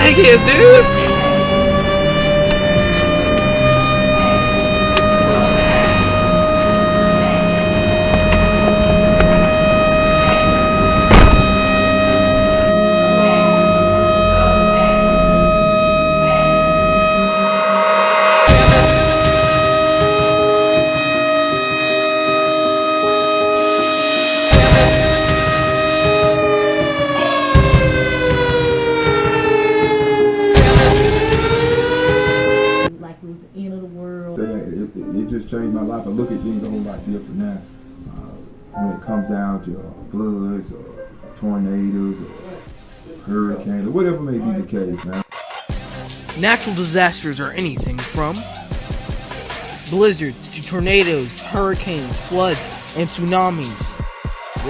Dang it, dude! It just changed my life. I look at things a whole lot different now. When it comes down to floods or tornadoes or hurricanes or whatever may be the case, man. Natural disasters are anything from blizzards to tornadoes, hurricanes, floods, and tsunamis.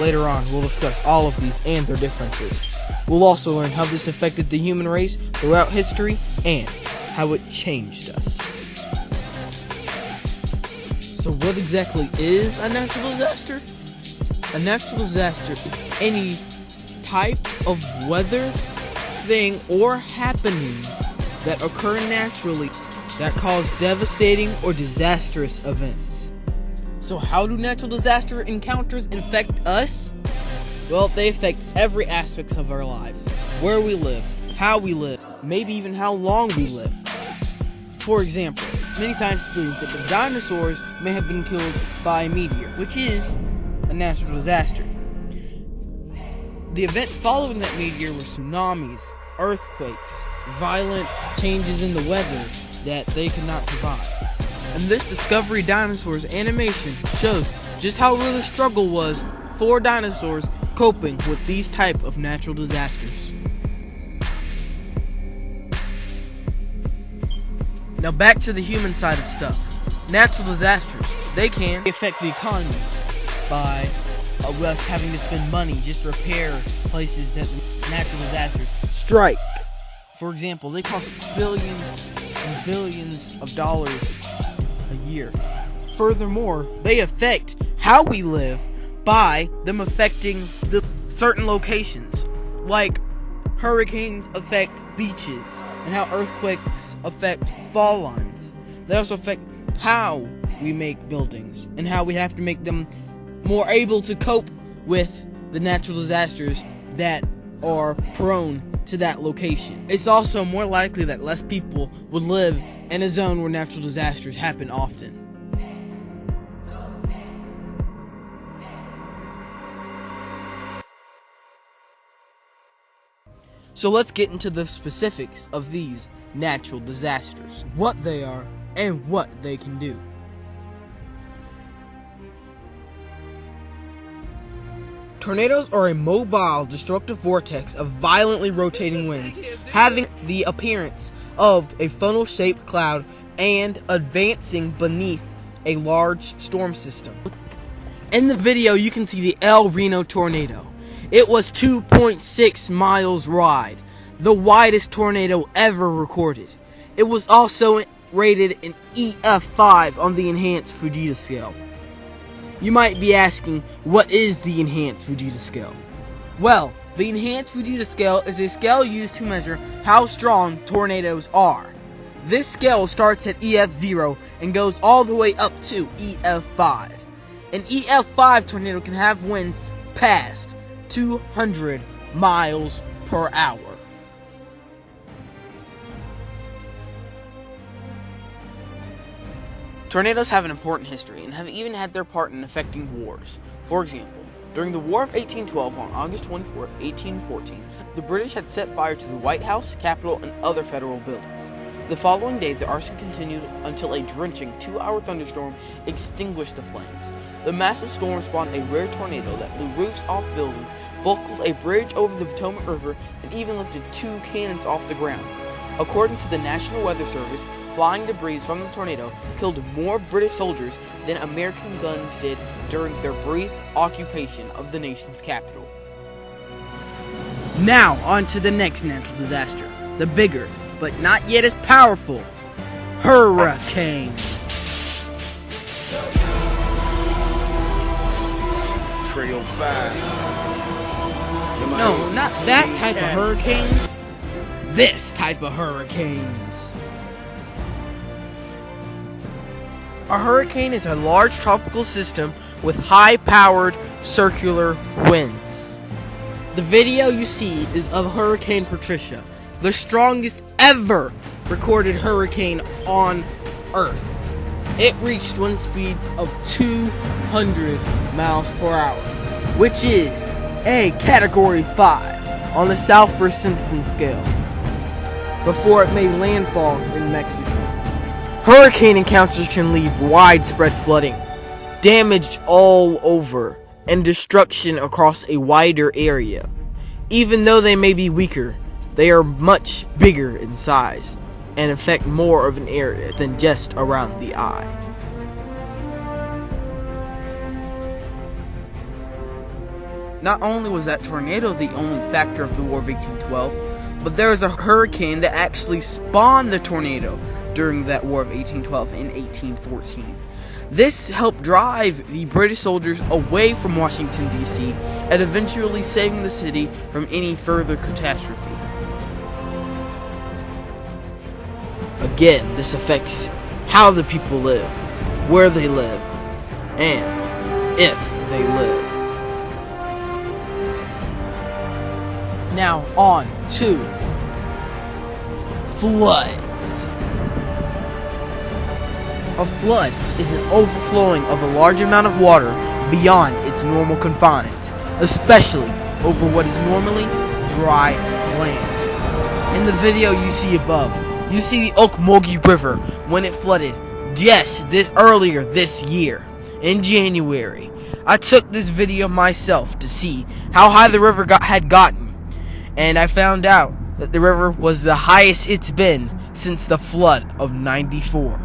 Later on, we'll discuss all of these and their differences. We'll also learn how this affected the human race throughout history and how it changed us. So what exactly is a natural disaster? A natural disaster is any type of weather, thing, or happenings that occur naturally that cause devastating or disastrous events. So how do natural disaster encounters affect us? Well, they affect every aspect of our lives. Where we live, how we live, maybe even how long we live. For example, many scientists believe that the dinosaurs may have been killed by a meteor, which is a natural disaster. The events following that meteor were tsunamis, earthquakes, violent changes in the weather that they could not survive. And this Discovery Dinosaurs animation shows just how real the struggle was for dinosaurs coping with these type of natural disasters. Now back to the human side of stuff. Natural disasters, they can affect the economy by us having to spend money just to repair places that natural disasters strike. For example, they cost billions and billions of dollars a year. Furthermore, they affect how we live by them affecting the certain locations. Like hurricanes affect beaches and how earthquakes affect fall lines. They also affect how we make buildings and how we have to make them more able to cope with the natural disasters that are prone to that location. It's also more likely that less people would live in a zone where natural disasters happen often. So let's get into the specifics of these natural disasters, what they are, and what they can do. Tornadoes are a mobile, destructive vortex of violently rotating winds, having the appearance of a funnel-shaped cloud and advancing beneath a large storm system. In the video, you can see the El Reno tornado. It was 2.6 miles wide, the widest tornado ever recorded. It was also rated an EF5 on the Enhanced Fujita scale. You might be asking, what is the Enhanced Fujita scale? Well, the Enhanced Fujita scale is a scale used to measure how strong tornadoes are. This scale starts at EF0 and goes all the way up to EF5. An EF5 tornado can have winds past 200 miles per hour. Tornadoes have an important history and have even had their part in affecting wars. For example, during the War of 1812 on August 24, 1814, the British had set fire to the White House, Capitol, and other federal buildings. The following day, the arson continued until a drenching 2-hour thunderstorm extinguished the flames. The massive storm spawned a rare tornado that blew roofs off buildings, buckled a bridge over the Potomac River, and even lifted 2 cannons off the ground. According to the National Weather Service, flying debris from the tornado killed more British soldiers than American guns did during their brief occupation of the nation's capital. Now, on to the next natural disaster, the bigger, but not yet as powerful, hurricane. No, not that type of hurricanes. this type of hurricanes. A hurricane is a large tropical system with high-powered circular winds. The video you see is of Hurricane Patricia, the strongest ever recorded hurricane on Earth. It reached wind speeds of 200 miles per hour, which is a Category 5 on the Saffir-Simpson scale, before it made landfall in Mexico. Hurricane encounters can leave widespread flooding, damage all over, and destruction across a wider area. Even though they may be weaker, they are much bigger in size and affect more of an area than just around the eye. Not only was that tornado the only factor of the War of 1812, but there was a hurricane that actually spawned the tornado during that War of 1812 in 1814. This helped drive the British soldiers away from Washington, D.C., and eventually saving the city from any further catastrophe. Again, this affects how the people live, where they live, and if they live. Now on to floods. A flood is an overflowing of a large amount of water beyond its normal confines, especially over what is normally dry land. In the video you see above, you see the Ocmulgee River when it flooded just earlier this year, in January. I took this video myself to see how high the river had gotten, and I found out that the river was the highest it's been since the flood of '94.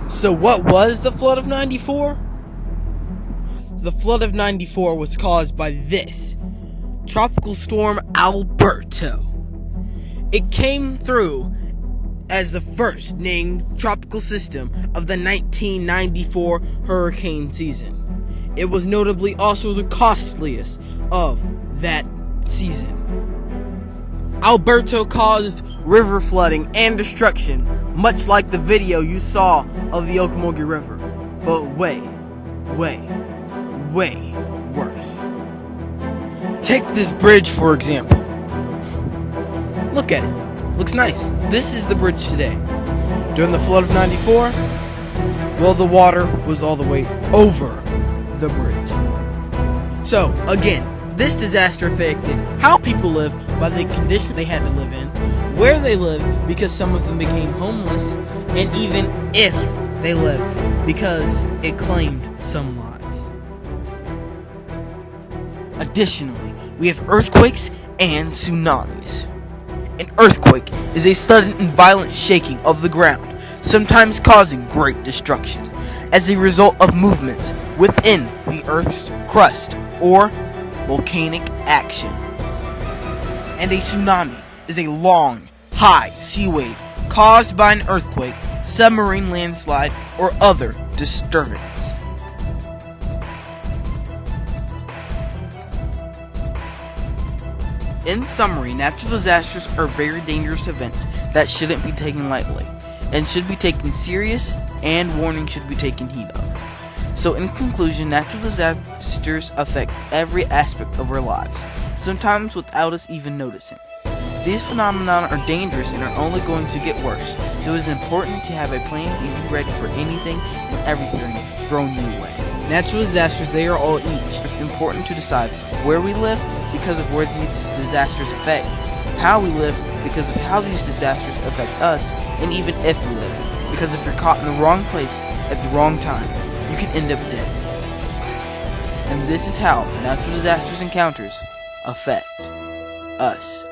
So what was the flood of '94? The flood of '94 was caused by this tropical storm Alberto. It came through as the first named tropical system of the 1994 hurricane season. It was notably also the costliest of that season. Alberto caused river flooding and destruction, much like the video you saw of the Ocmulgee River, but way worse. Take this bridge for example. Look at it. Looks nice. This is the bridge today. During the flood of '94, well, the water was all the way over the bridge. So, again, this disaster affected how people live by the condition they had to live in, where they live because some of them became homeless, and even if they lived because it claimed some lives. Additionally, we have earthquakes and tsunamis. An earthquake is a sudden and violent shaking of the ground, sometimes causing great destruction, as a result of movements within the Earth's crust or volcanic action. And a tsunami is a long, high sea wave caused by an earthquake, submarine landslide, or other disturbance. In summary, natural disasters are very dangerous events that shouldn't be taken lightly, and should be taken serious, and warning should be taken heed of. So in conclusion, natural disasters affect every aspect of our lives, sometimes without us even noticing. These phenomena are dangerous and are only going to get worse, so it is important to have a plan and be ready for anything and everything thrown your way. Natural disasters, they are all each. It's important to decide where we live because of where these disasters affect, how we live because of how these disasters affect us, and even if we live, because if you're caught in the wrong place at the wrong time, you can end up dead. And this is how natural disasters encounters affect us.